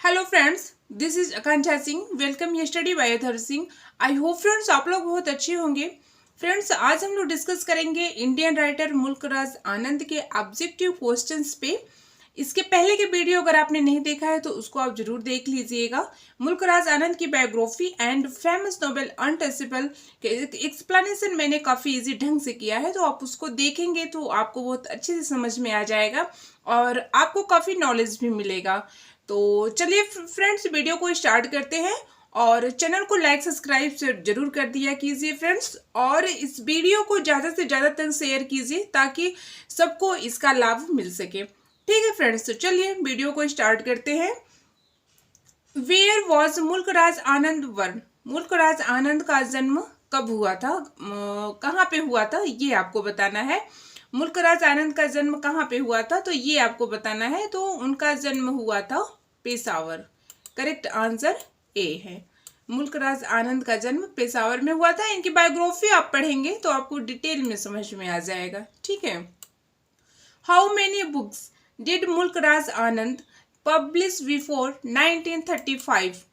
Hello friends, this is Akanksha Singh. Welcome ये study by Athar Singh. I hope friends आप लोग बहुत अच्छे होंगे। फ्रेंड्स, आज हम लोग डिस्कस करेंगे इंडियन राइटर मुल्कराज आनंद के ऑब्जेक्टिव क्वेश्चंस पे। इसके पहले के वीडियो अगर आपने नहीं देखा है तो उसको आप जरूर देख लीजिएगा। मुल्कराज आनंद की biography and famous novel untouchable के एक्सप्लेनेशन मैंने काफ़ी इजी ढंग से किया है, तो आप उसको देखेंगे तो आपको बहुत अच्छे से समझ में आ जाएगा और आपको काफ़ी नॉलेज भी मिलेगा। तो चलिए फ्रेंड्स, वीडियो को स्टार्ट करते हैं और चैनल को लाइक सब्सक्राइब से जरूर कर दिया कीजिए फ्रेंड्स, और इस वीडियो को ज़्यादा से ज़्यादा तक शेयर कीजिए ताकि सबको इसका लाभ मिल सके। ठीक है फ्रेंड्स, तो चलिए वीडियो को स्टार्ट करते हैं। Where was Mulk Raj Anand born? Mulk Raj Anand का जन्म कब हुआ था, कहाँ पे हुआ था, ये आपको बताना है। मुल्कराज आनंद का जन्म कहाँ पे हुआ था, तो ये आपको बताना है। तो उनका जन्म हुआ था पेशावर। करेक्ट आंसर ए है। मुल्कराज आनंद का जन्म पेशावर में हुआ था। इनकी बायोग्राफी आप पढ़ेंगे तो आपको डिटेल में समझ में आ जाएगा। ठीक है। How many books did Mulk Raj Anand publish before 1935?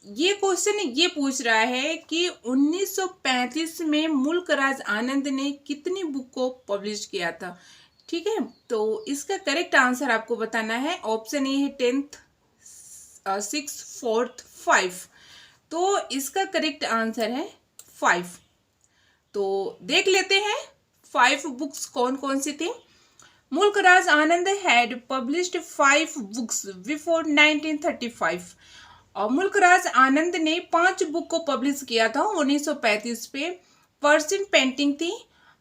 ये क्वेश्चन ये पूछ रहा है कि 1935 में मुल्कराज आनंद ने कितनी बुक को पब्लिश किया था। ठीक है, तो इसका करेक्ट आंसर आपको बताना है। ऑप्शन ए है 10th, 6th, 4th, 5। तो इसका करेक्ट आंसर है 5। तो देख लेते हैं 5 बुक्स कौन कौन सी थी। मुल्कराज आनंद हैड पब्लिश्ड 5 बुक्स बिफोर 1935। और मुल्कराज आनंद ने 5 बुक को पब्लिश किया था 1935 पे। पर्शियन पेंटिंग थी,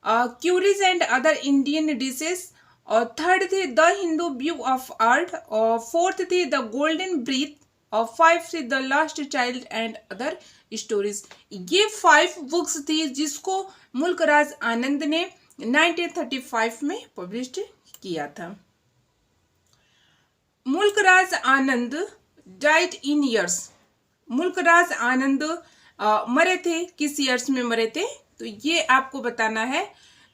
curries and other Indian dishes, और थर्ड थी the Hindu view of art, और फोर्थ थी द गोल्डन ब्रीथ, और 5 थी the last child and other stories. ये 5 बुक्स थी जिसको मुल्कराज आनंद ने 1935 में पब्लिश किया था। मुल्कराज आनंद डाइड इन ईयर्स। मुल्कराज आनंद मरे थे, किस ईयर्स में मरे थे, तो ये आपको बताना है।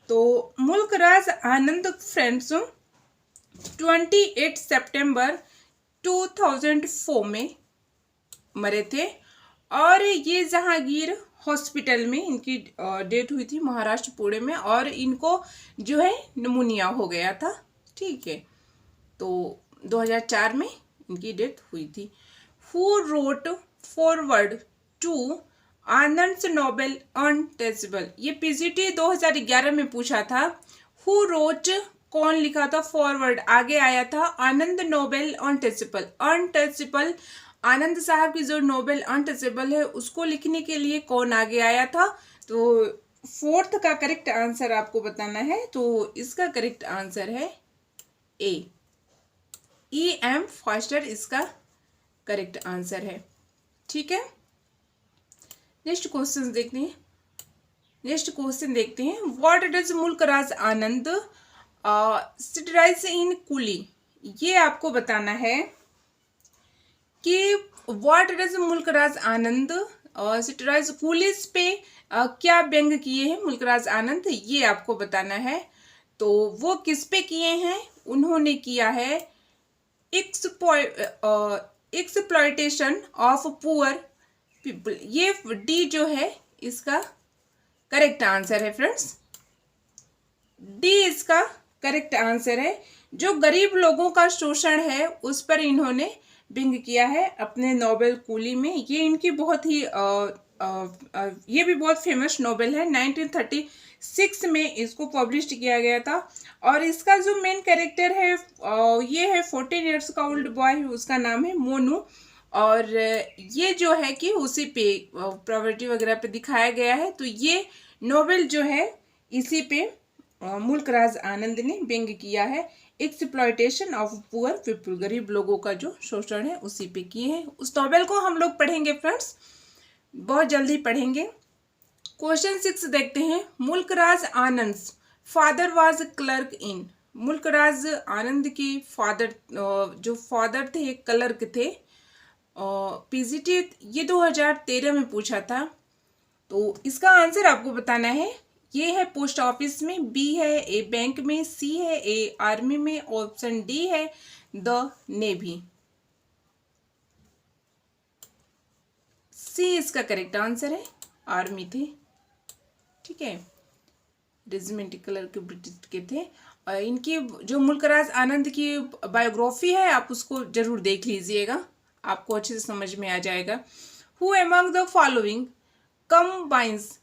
तो मुल्कराज आनंद फ्रेंड्स 28 सितंबर 2004 में मरे थे, और ये जहांगीर हॉस्पिटल में इनकी डेथ हुई थी, महाराष्ट्र पुणे में, और इनको जो है निमोनिया हो गया था। ठीक है, तो 2004 में इनकी डेथ हुई थी। Who wrote forward to Anand novel untouchable? ये पीजीटी 2011 में पूछा था। हु रोट, कौन लिखा था, फॉरवर्ड आगे आया था, आनंद नोबेल अनटचेबल। अनटचेबल आनंद साहब की जो नोबेल अनटचेबल है उसको लिखने के लिए कौन आगे आया था, तो 4th का करेक्ट आंसर आपको बताना है। तो इसका करेक्ट आंसर है ए, E.M. फॉस्टर इसका करेक्ट आंसर है। ठीक है, नेक्स्ट क्वेश्चन देखते हैं। What does Mulk Raj Anand satirise in Coolie? ये आपको बताना है कि what does Mulk Raj Anand satirise coolies पे क्या व्यंग किए हैं मुल्कराज आनंद, ये आपको बताना है। तो वो किस पे किए हैं? उन्होंने किया है एक्सप्लॉयटेशन ऑफ पुअर पीपल। ये डी जो है इसका करेक्ट आंसर है फ्रेंड्स। डी इसका करेक्ट आंसर है। जो गरीब लोगों का शोषण है उस पर इन्होंने व्यंग किया है अपने नोबेल कूली में। ये इनकी बहुत ही ये भी बहुत फेमस नोवेल है। 1936 में इसको पब्लिश किया गया था, और इसका जो मेन कैरेक्टर है ये है 14 इयर्स का ओल्ड बॉय, उसका नाम है मोनू। और ये जो है कि उसी पे प्रॉपर्टी वगैरह पे दिखाया गया है। तो ये नोवेल जो है इसी पे मुल्कराज आनंद ने व्यंग किया है। एक्सप्लॉयटेशन ऑफ पुअर पीपल, गरीब लोगों का जो शोषण है उसी पे किए हैं। उस नोवेल को हम लोग पढ़ेंगे फ्रेंड्स, बहुत जल्दी पढ़ेंगे। क्वेश्चन 6 देखते हैं। मुल्कराज आनंद फादर वाज क्लर्क इन? मुल्कराज आनंद की फादर जो फादर थे क्लर्क थे। पीजीटी ये 2013 में पूछा था। तो इसका आंसर आपको बताना है। ये है पोस्ट ऑफिस में, बी है ए बैंक में, सी है ए आर्मी में, ऑप्शन डी है द नेवी। सी इसका करेक्ट आंसर है, आर्मी थे, ठीक है, रेजिमेंट कलर के ब्रिटिश के थे। और इनकी जो मुल्कराज आनंद की बायोग्राफी है आप उसको जरूर देख लीजिएगा, आपको अच्छे से समझ में आ जाएगा। Who among the following combines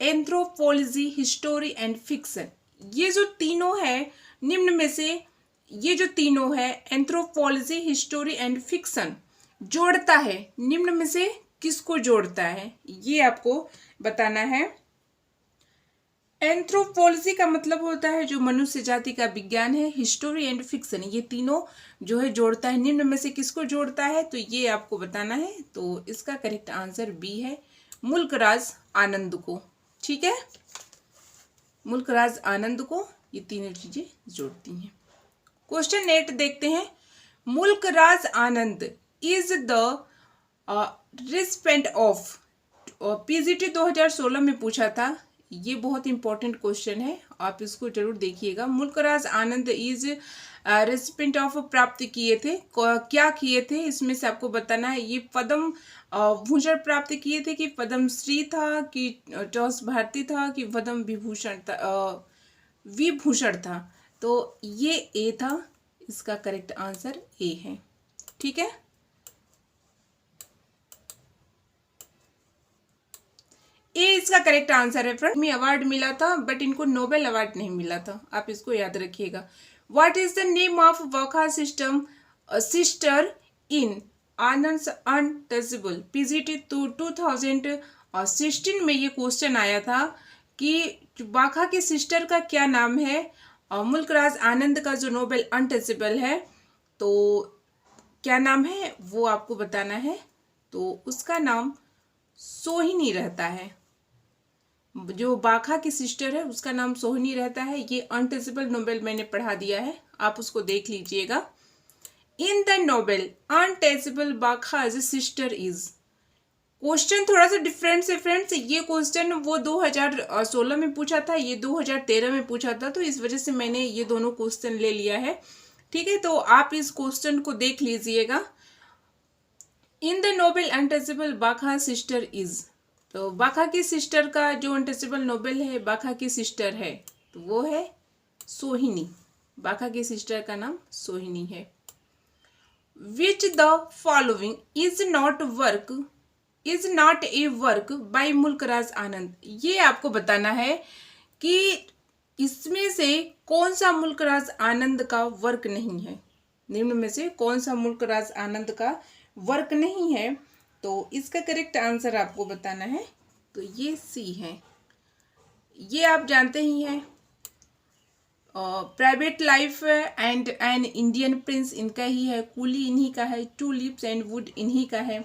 anthropology, history and fiction. ये जो तीनों है निम्न में से, ये जो तीनों है एंथ्रोपोलॉजी, हिस्टोरी एंड फिक्शन जोड़ता है, निम्न में से किसको जोड़ता है ये आपको बताना है। एंथ्रोपोलॉजी का मतलब होता है जो मनुष्य जाति का विज्ञान है, हिस्टोरी एंड फिक्शन ये तीनों जो है जोड़ता है, निम्न में से किसको जोड़ता है तो ये आपको बताना है। तो इसका करेक्ट आंसर बी है, मुल्कराज आनंद को, ठीक है, मुल्कराज आनंद को ये तीनों चीजें जोड़ती हैं। क्वेश्चन 8 देखते हैं। Mulk Raj Anand is the recipient of, PGT 2016 में पूछा था, ये बहुत इंपॉर्टेंट क्वेश्चन है, आप इसको जरूर देखिएगा। Mulk Raj Anand is recipient of प्राप्त किए थे, क्या किए थे इसमें से आपको बताना है। ये पद्म भूषण प्राप्त किए थे कि पद्मश्री था कि टॉस भारती था कि पद्म विभूषण था, विभूषण था, तो ये ए था, इसका करेक्ट आंसर ए है, ठीक है। ये इसका करेक्ट आंसर है फ्रेंड। में अवार्ड मिला था बट इनको नोबेल अवार्ड नहीं मिला था, आप इसको याद रखिएगा। What is the name of Wakha system sister in Anand untouchable, PGT 2016 में ये क्वेश्चन आया था कि वाखा की सिस्टर का क्या नाम है। मुल्कराज आनंद का जो नोबेल अनटचेबल है तो क्या नाम है वो आपको बताना है। तो उसका नाम सोहिनी रहता है, जो बाखा की सिस्टर है उसका नाम सोहिनी रहता है। ये अनटचेबल नोबेल मैंने पढ़ा दिया है, आप उसको देख लीजिएगा। In the novel untouchable Bakha's sister is, question थोड़ा सा डिफरेंट है फ्रेंड्स। ये क्वेश्चन वो 2016 में पूछा था, ये 2013 में पूछा था, तो इस वजह से मैंने ये दोनों क्वेश्चन ले लिया है, ठीक है। तो आप इस क्वेश्चन को देख लीजिएगा। इन द नोबेल अनटचेबल बाखा सिस्टर इज, तो बाखा की सिस्टर का जो अनटचेबल नोबेल है बाखा की सिस्टर है तो वो है सोहिनी, बाखा की सिस्टर का नाम सोहिनी है। Which the following is not a work by Mulk Raj Anand, ये आपको बताना है कि इसमें से कौन सा मुल्कराज आनंद का वर्क नहीं है, निम्न में से कौन सा मुल्कराज आनंद का वर्क नहीं है। तो इसका करेक्ट आंसर आपको बताना है, तो ये सी है। ये आप जानते ही हैं, private life and N Indian Prince इनका ही है, कूली इन्हीं का है, टू लिप्स एंड वुड इन्हीं का है,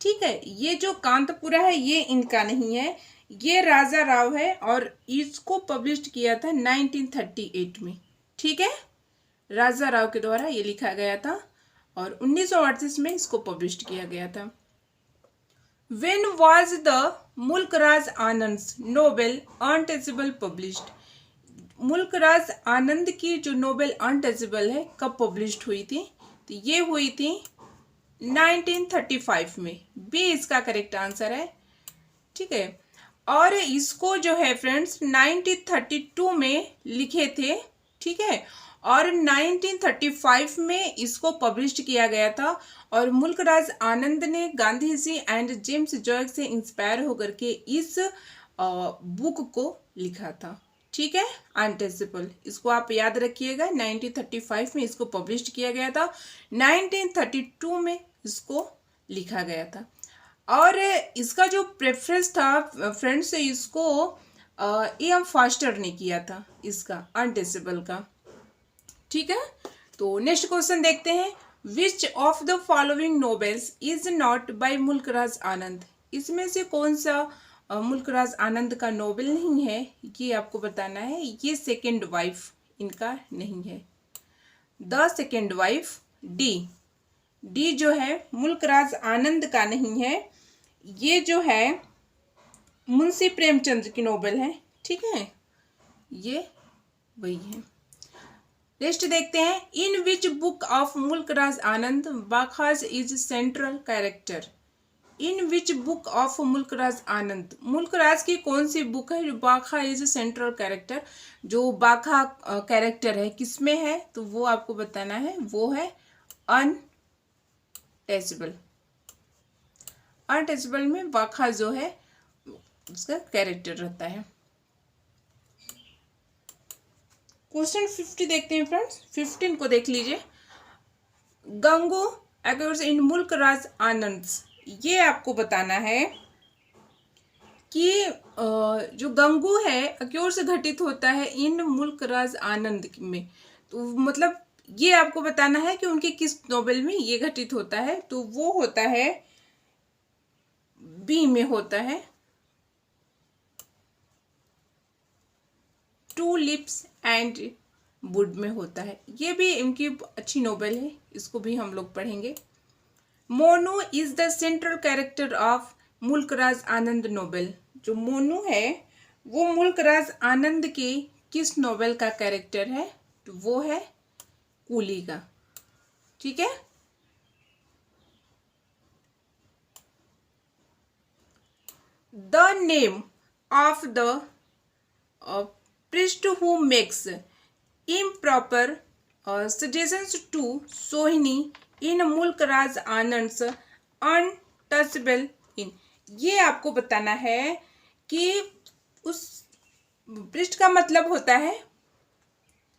ठीक है। ये जो कांतपुरा है ये इनका नहीं है, ये राजा राव है और इसको पब्लिश किया था 1938 में, ठीक है, राजा राव के द्वारा ये लिखा गया था और 1938 में इसको पब्लिश किया गया था। When was the Mulk Raj Anand novel untouchable published, Mulk Raj Anand की जो नोबेल अनटचेबल है कब पब्लिश्ड हुई थी, तो ये हुई थी 1935 में, बी इसका करेक्ट आंसर है, ठीक है। और इसको जो है फ्रेंड्स 1932 में लिखे थे, ठीक है, और 1935 में इसको पब्लिश किया गया था और मुल्कराज आनंद ने Gandhi ji and James Joyce से इंस्पायर होकर के इस बुक को लिखा था, ठीक है, अनटचेबल। इसको आप याद रखिएगा, 1935 में इसको पब्लिश किया गया था, 1932 में इसको लिखा गया था। और इसका जो प्रेफरेंस था फ्रेंड्स, इसको एम फास्टर ने किया था, इसका अनटचेबल का, ठीक है। तो नेक्स्ट क्वेश्चन देखते हैं। Which of the following novels is not by Mulk Raj Anand, इसमें से कौन सा मुल्कराज आनंद का नोबेल नहीं है, ये आपको बताना है। ये सेकेंड वाइफ इनका नहीं है, द सेकेंड वाइफ डी जो है मुल्कराज आनंद का नहीं है, ये जो है मुंशी प्रेमचंद की नोबेल है, ठीक है, ये वही है। नेक्स्ट देखते हैं। In which book of Mulk Raj Anand Bakha's is central character, in which book of Mulk Raj Anand, Mulk Raj की कौन सी बुक है? जो बाखा इज सेंट्रल कैरेक्टर, जो बाखा कैरेक्टर है किसमें है? तो वो आपको बताना है, वो है अनटचेबल। अनटचेबल में बाखा जो है उसका कैरेक्टर रहता है। क्वेश्चन 50 देखते हैं फ्रेंड्स। 15 को देख लीजिए। गंगू अक्योर्स इन मुल्कराज आनंद, ये आपको बताना है कि जो गंगू है अक्योर से घटित होता है इन मुल्कराज आनंद में। तो मतलब ये आपको बताना है कि उनके किस नोवेल में ये घटित होता है। तो वो होता है बी में होता है, टू लिप्स एंड वुड में होता है। ये भी इनकी अच्छी नोवेल है, इसको भी हम लोग पढ़ेंगे। Monu is the central character of Mulk Raj Anand novel, जो मोनू है वो मुल्कराज आनंद के किस नोवेल का कैरेक्टर है? तो वो है कूली का। ठीक है। The name of the priest who makes improper suggestions to Sohini in Mulk Raj आनंद्स untouchable इन, ये आपको बताना है कि उस पृष्ठ का मतलब होता है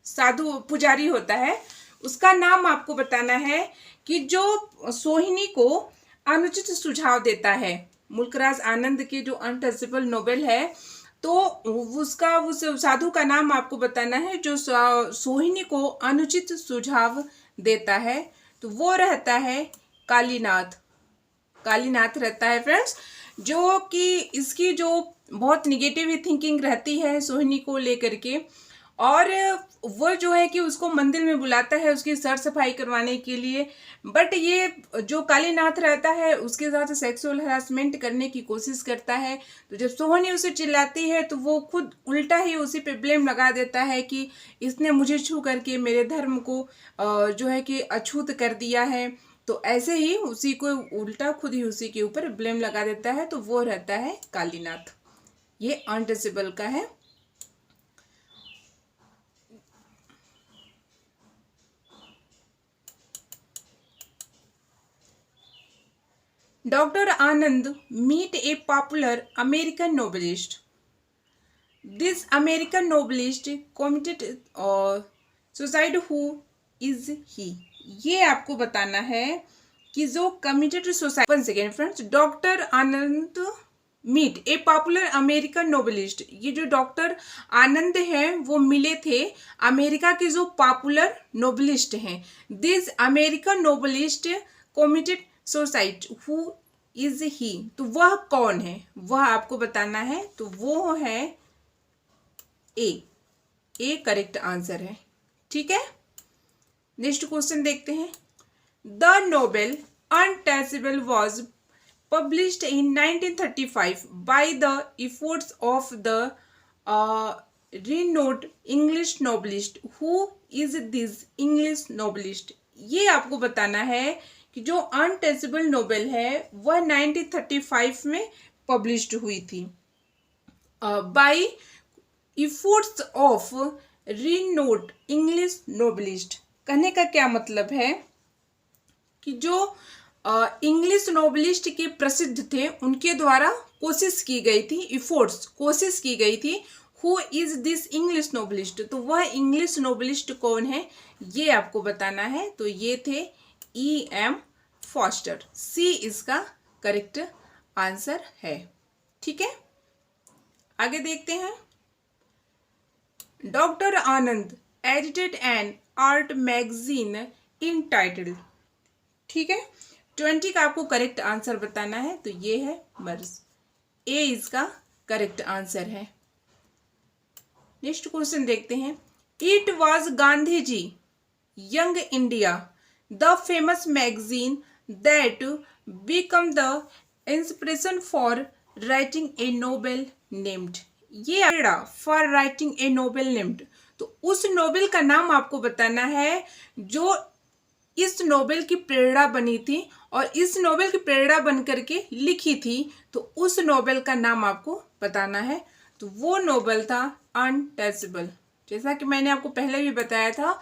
साधु पुजारी होता है, उसका नाम आपको बताना है कि जो सोहिनी को अनुचित सुझाव देता है। मुल्कराज आनंद की जो अनटचेबल नोवेल है, तो उसका उस साधु का नाम आपको बताना है जो सोहिनी को अनुचित सुझाव देता है। तो वो रहता है कालीनाथ। कालीनाथ रहता है फ्रेंड्स, जो कि इसकी जो बहुत निगेटिव थिंकिंग रहती है सोहिनी को लेकर के, और वो जो है कि उसको मंदिर में बुलाता है उसकी सर सफाई करवाने के लिए। बट ये जो कालीनाथ रहता है उसके साथ सेक्सुअल हरासमेंट करने की कोशिश करता है। तो जब सोहिनी उसे चिल्लाती है तो वो खुद उल्टा ही उसी पे ब्लेम लगा देता है कि इसने मुझे छू करके मेरे धर्म को जो है कि अछूत कर दिया है। तो ऐसे ही उसी को उल्टा खुद ही उसी के ऊपर ब्लेम लगा देता है। तो वो रहता है कालीनाथ। ये अनटचेबल का है। Dr. Anand meet a popular American novelist. This American novelist committed suicide. Who is he? ये आपको बताना है कि जो committed suicide. One second friends. Dr. Anand meet a popular American novelist. ये जो डॉक्टर आनंद हैं वो मिले थे अमेरिका के जो पॉपुलर नोवेलिस्ट हैं। This American novelist committed suicide. Who is he? तो वह कौन है, वह आपको बताना है। तो वो है ए करेक्ट आंसर है। ठीक है। नेक्स्ट क्वेश्चन देखते हैं। The novel untouchable was published in 1935 by the efforts of the renowned English novelist. Who is this English novelist? ये आपको बताना है कि जो अनटचेबल नोवेल है वह 1935 में पब्लिश्ड हुई थी by efforts of renowned English novelist. कहने का क्या मतलब है कि जो इंग्लिश नोवेलिस्ट के प्रसिद्ध थे उनके द्वारा कोशिश की गई थी, एफर्ट्स कोशिश की गई थी। Who is this English novelist? तो वह इंग्लिश नोवेलिस्ट कौन है ये आपको बताना है। तो ये थे E.M. फॉस्टर। सी इसका करेक्ट आंसर है। ठीक है। आगे देखते हैं। Doctor Anand edited an art magazine in title. ठीक है। 20 का आपको करेक्ट आंसर बताना है। तो ये है मर्ज। ए इसका करेक्ट आंसर है। नेक्स्ट क्वेश्चन देखते हैं। It was Gandhi ji young India the famous magazine that become the inspiration for writing a novel named। ये for writing a novel named। तो उस नोवेल का नाम आपको बताना है जो इस नोबेल की प्रेरणा बनी थी और इस नोबेल की प्रेरणा बन करके लिखी थी, तो उस नोबेल का नाम आपको बताना है। तो वो नोबेल था अनटचेबल। जैसा कि मैंने आपको पहले भी बताया था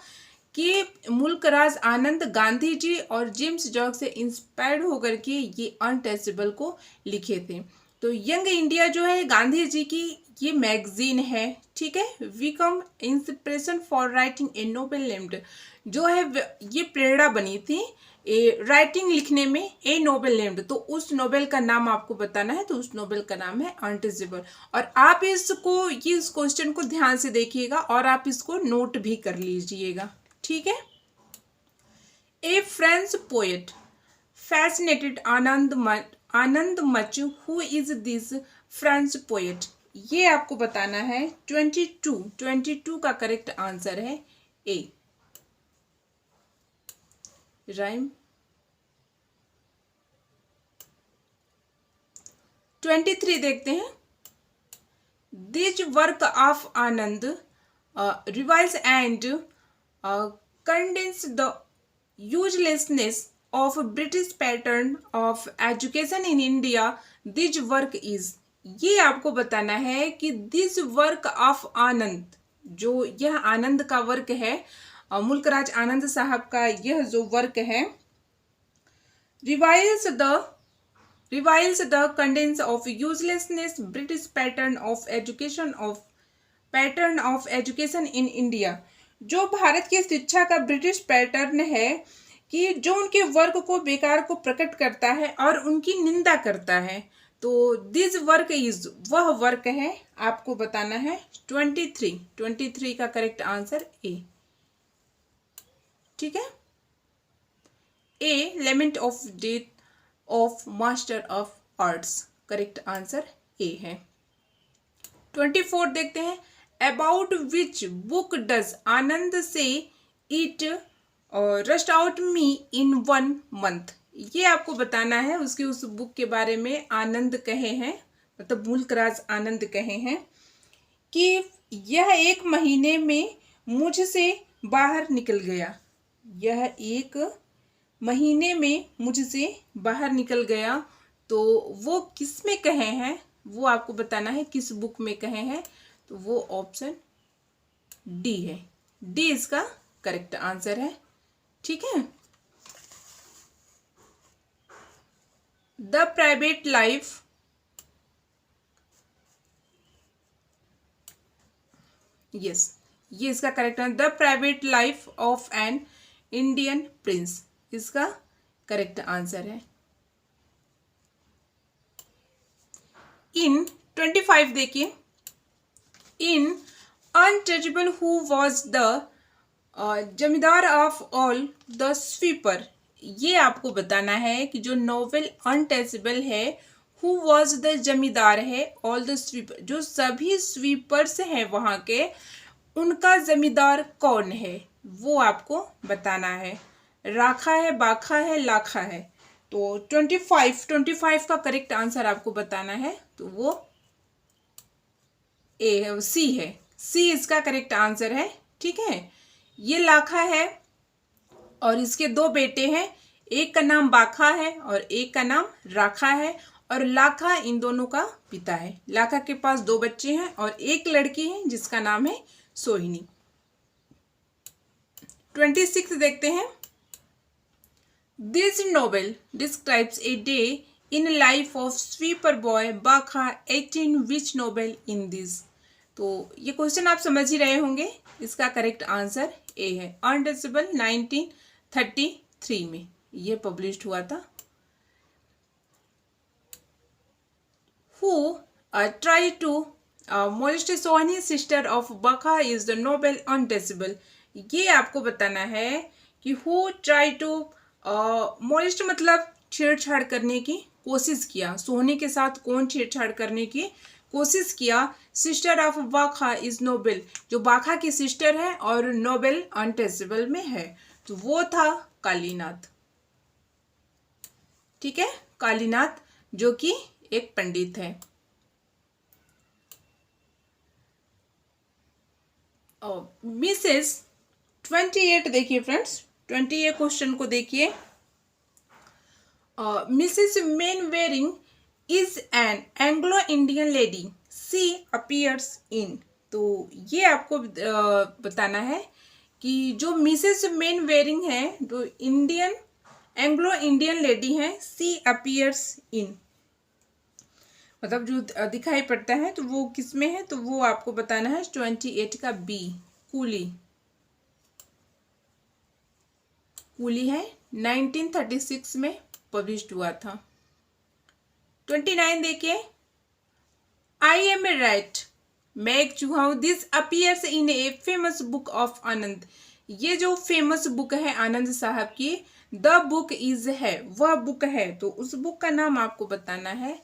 कि मुल्कराज आनंद गांधी जी और जेम्स जॉर्ज से इंस्पायर्ड होकर के ये अनटचेबल को लिखे थे। तो यंग इंडिया जो है गांधी जी की ये मैगजीन है, ठीक है। Become inspiration for writing a novel named, जो है ये प्रेरणा बनी थी राइटिंग लिखने में ए नोबेल नेम्ड। तो उस नोबेल का नाम आपको बताना है, तो उस नोबेल का नाम है अनटचेबल। और आप इसको इस क्वेश्चन को ध्यान से देखिएगा और आप इसको नोट भी कर लीजिएगा, ठीक है। A French poet fascinated Anand much, who is this French poet. ये आपको बताना है। 22 का करेक्ट आंसर है ए। राइम 23 देखते हैं। This work of Anand revise and condense the uselessness of British pattern of education in India. This work is, ये आपको बताना है कि दिस वर्क ऑफ आनंद, जो यह आनंद का वर्क है, मुल्कराज आनंद साहब का यह जो वर्क है, reveals the condense of uselessness British pattern of education in India. जो भारत की शिक्षा का ब्रिटिश पैटर्न है कि जो उनके वर्क को बेकार को प्रकट करता है और उनकी निंदा करता है। तो दिस वर्क इज, वह वर्क है, आपको बताना है 23 का करेक्ट आंसर ए, ठीक है। A lament of death of master of arts, correct answer A है। 24 देखते हैं। About which book does Anand say it rushed out me in 1 month। ये आपको बताना है उसकी उस बुक के बारे में आनंद कहे हैं, मतलब मुल्कराज आनंद कहे हैं कि यह 1 महीने में मुझसे बाहर निकल गया। यह 1 महीने में मुझसे बाहर निकल गया। तो वो किस में कहे हैं, वो आपको बताना है किस बुक में कहे हैं। तो वो ऑप्शन डी है, डी इसका करेक्ट आंसर है, ठीक है। द प्राइवेट लाइफ, यस, ये इसका correct answer. The private life of an Indian Prince, इसका करेक्ट आंसर है। इन 25 देखिए। इन अनटचेबल हु वॉज द जमींदार ऑफ ऑल द स्वीपर। ये आपको बताना है कि जो नोवेल अनटचेबल है, हु वॉज द जमींदार है, ऑल द स्वीपर, जो सभी स्वीपर्स हैं वहाँ के, उनका जमींदार कौन है, वो आपको बताना है। राखा है, बाखा है, लाखा है। तो 25 का करेक्ट आंसर आपको बताना है। तो वो ए है, सी है, सी इसका करेक्ट आंसर है, ठीक है। ये लाखा है और इसके 2 बेटे हैं, एक का नाम बाखा है और एक का नाम राखा है। और लाखा इन दोनों का पिता है। लाखा के पास 2 बच्चे हैं और एक लड़की है जिसका नाम है सोहिनी। 26 देखते हैं। This novel describes a day in life of sweeper boy बाखा 18 विच नोवेल इन दिस। तो ये क्वेश्चन आप समझ ही रहे होंगे, इसका करेक्ट आंसर ए है। अनटचेबल 1933 में ये पब्लिश्ड हुआ था। Who try to molest Sohini sister of Bakha is the novel untouchable. ये आपको बताना है कि हु ट्राई टू मोलेस्ट मतलब छेड़छाड़ करने की कोशिश किया, सोहनी के साथ कौन छेड़छाड़ करने की कोशिश किया। Sister of Bakha is Nobel, जो बाखा की सिस्टर है और नोबेल अनटचेबल में है, तो वो था कालीनाथ, ठीक है। कालीनाथ जो कि एक पंडित है। मिसेस 28 देखिए फ्रेंड्स। 20 क्वेश्चन को देखिए। Mrs Mainwaring is an Anglo Indian lady, she appears in. तो ये आपको बताना है कि जो मिसेस मेनवेरिंग है जो एंग्लो इंडियन लेडी है, सी अपीयर्स इन, मतलब जो दिखाई पड़ता है तो वो किस में है, तो वो आपको बताना है 28 का बी, कूली। कूली है 1936 में पब्लिश्ड हुआ था। 29 देखिए, आई एम ए राइट मैग चूहाऊ, this appears in a famous book of Anand. ये जो फेमस बुक है आनंद साहब की, द बुक इज है, वह बुक है, तो उस बुक का नाम आपको बताना है,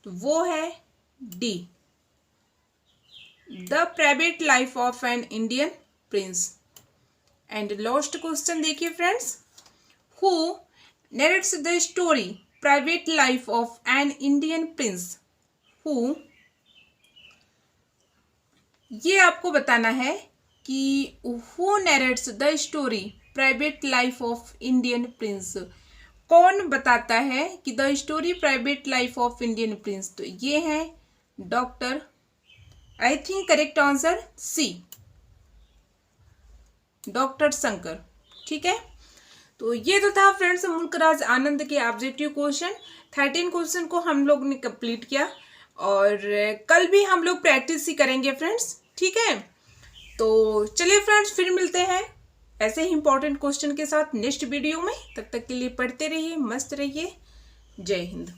तो वो है D, the private life of an Indian prince. And last question देखिए friends, who narrates the story private life of an Indian prince, who, ये आपको बताना है कि who narrates the story private life of Indian prince, कौन बताता है कि the story private life of Indian prince, तो ये है doctor, I think correct answer C, doctor Shankar. ठीक है, तो ये तो था फ्रेंड्स मुल्कराज आनंद के ऑब्जेक्टिव क्वेश्चन। 13 क्वेश्चन को हम लोग ने कंप्लीट किया और कल भी हम लोग प्रैक्टिस ही करेंगे फ्रेंड्स। ठीक है, तो चलिए फ्रेंड्स फिर मिलते हैं ऐसे ही इंपॉर्टेंट क्वेश्चन के साथ नेक्स्ट वीडियो में। तब तक के लिए पढ़ते रहिए, मस्त रहिए। जय हिंद।